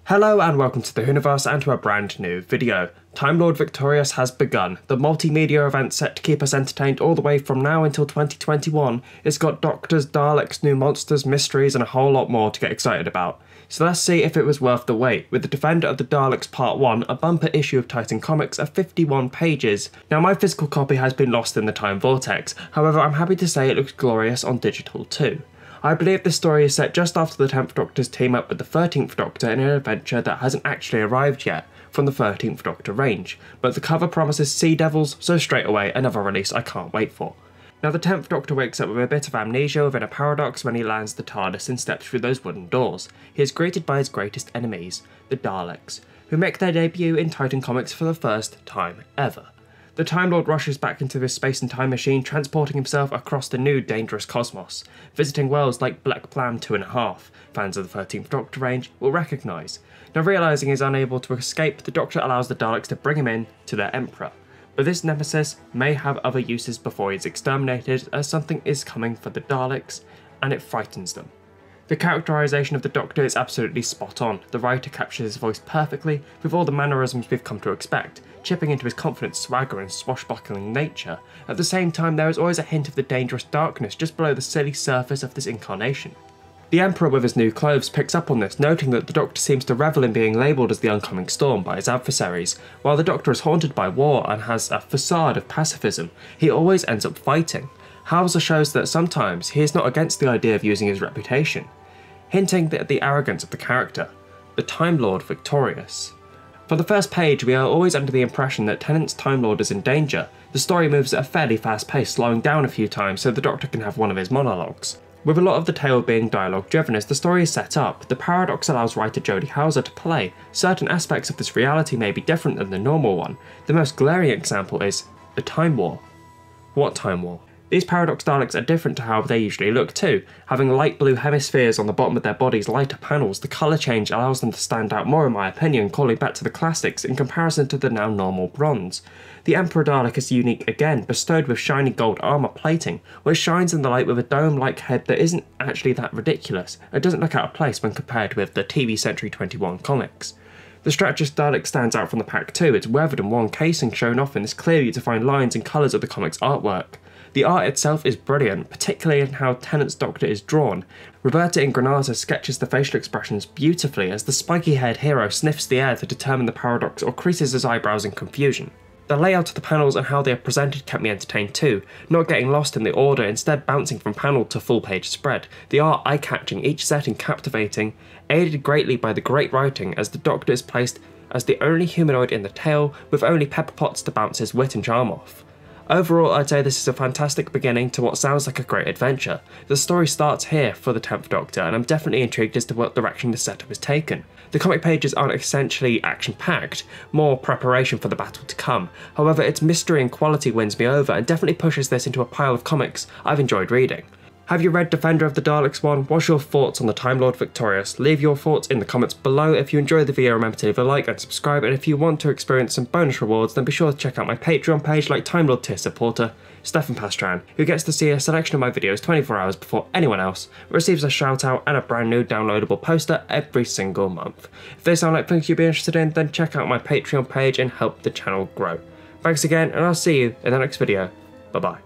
Hello and welcome to the Universe and to a brand new video. Time Lord Victorious has begun. The multimedia event set to keep us entertained all the way from now until 2021. It's got doctors, Daleks, new monsters, mysteries and a whole lot more to get excited about. So let's see if it was worth the wait, with the Defender of the Daleks Part 1, a bumper issue of Titan Comics of 51 pages. Now my physical copy has been lost in the time vortex, however I'm happy to say it looks glorious on digital too. I believe this story is set just after the 10th Doctor's team up with the 13th Doctor in an adventure that hasn't actually arrived yet from the 13th Doctor range, but the cover promises Sea Devils, so straight away another release I can't wait for. Now the 10th Doctor wakes up with a bit of amnesia within a paradox when he lands the TARDIS and steps through those wooden doors. He is greeted by his greatest enemies, the Daleks, who make their debut in Titan Comics for the first time ever. The Time Lord rushes back into his space and time machine, transporting himself across the new dangerous cosmos, visiting worlds like Black Plan 2.5, fans of the 13th Doctor range will recognise. Now realising he's unable to escape, the Doctor allows the Daleks to bring him in to their Emperor. But this nemesis may have other uses before he's exterminated, as something is coming for the Daleks, and it frightens them. The characterization of the Doctor is absolutely spot on. The writer captures his voice perfectly, with all the mannerisms we've come to expect, chipping into his confident swagger and swashbuckling nature. At the same time, there is always a hint of the dangerous darkness just below the silly surface of this incarnation. The Emperor with his new clothes picks up on this, noting that the Doctor seems to revel in being labelled as the oncoming storm by his adversaries. While the Doctor is haunted by war and has a facade of pacifism, he always ends up fighting. Hauser shows that sometimes he is not against the idea of using his reputation, hinting at the arrogance of the character, the Time Lord Victorious. For the first page, we are always under the impression that Tennant's Time Lord is in danger. The story moves at a fairly fast pace, slowing down a few times so the Doctor can have one of his monologues. With a lot of the tale being dialogue driven as the story is set up, the paradox allows writer Jodie Hauser to play. Certain aspects of this reality may be different than the normal one. The most glaring example is the Time War. What Time War? These Paradox Daleks are different to how they usually look too. Having light blue hemispheres on the bottom of their bodies' lighter panels, the colour change allows them to stand out more in my opinion, calling back to the classics in comparison to the now normal bronze. The Emperor Dalek is unique again, bestowed with shiny gold armour plating, which shines in the light with a dome-like head that isn't actually that ridiculous. It doesn't look out of place when compared with the TV Century 21 comics. The Strategist Dalek stands out from the pack too, its weathered and worn casing shown off in its clearly defined lines and colours of the comic's artwork. The art itself is brilliant, particularly in how Tennant's Doctor is drawn. Roberta Ingranata sketches the facial expressions beautifully as the spiky-haired hero sniffs the air to determine the paradox or creases his eyebrows in confusion. The layout of the panels and how they are presented kept me entertained too, not getting lost in the order, instead bouncing from panel to full-page spread. The art eye-catching, each setting captivating, aided greatly by the great writing as the Doctor is placed as the only humanoid in the tale, with only Pepper Potts to bounce his wit and charm off. Overall, I'd say this is a fantastic beginning to what sounds like a great adventure. The story starts here for the 10th Doctor, and I'm definitely intrigued as to what direction the setup is taken. The comic pages aren't essentially action-packed, more preparation for the battle to come. However, its mystery and quality wins me over and definitely pushes this into a pile of comics I've enjoyed reading. Have you read Defender of the Daleks 1? What's your thoughts on the Time Lord Victorious? Leave your thoughts in the comments below. If you enjoyed the video, remember to leave a like and subscribe, and if you want to experience some bonus rewards, then be sure to check out my Patreon page like Time Lord tier supporter, Stefan Pastran, who gets to see a selection of my videos 24 hours before anyone else, receives a shout out and a brand new downloadable poster every single month. If they sound like things you'd be interested in, then check out my Patreon page and help the channel grow. Thanks again, and I'll see you in the next video. Bye bye.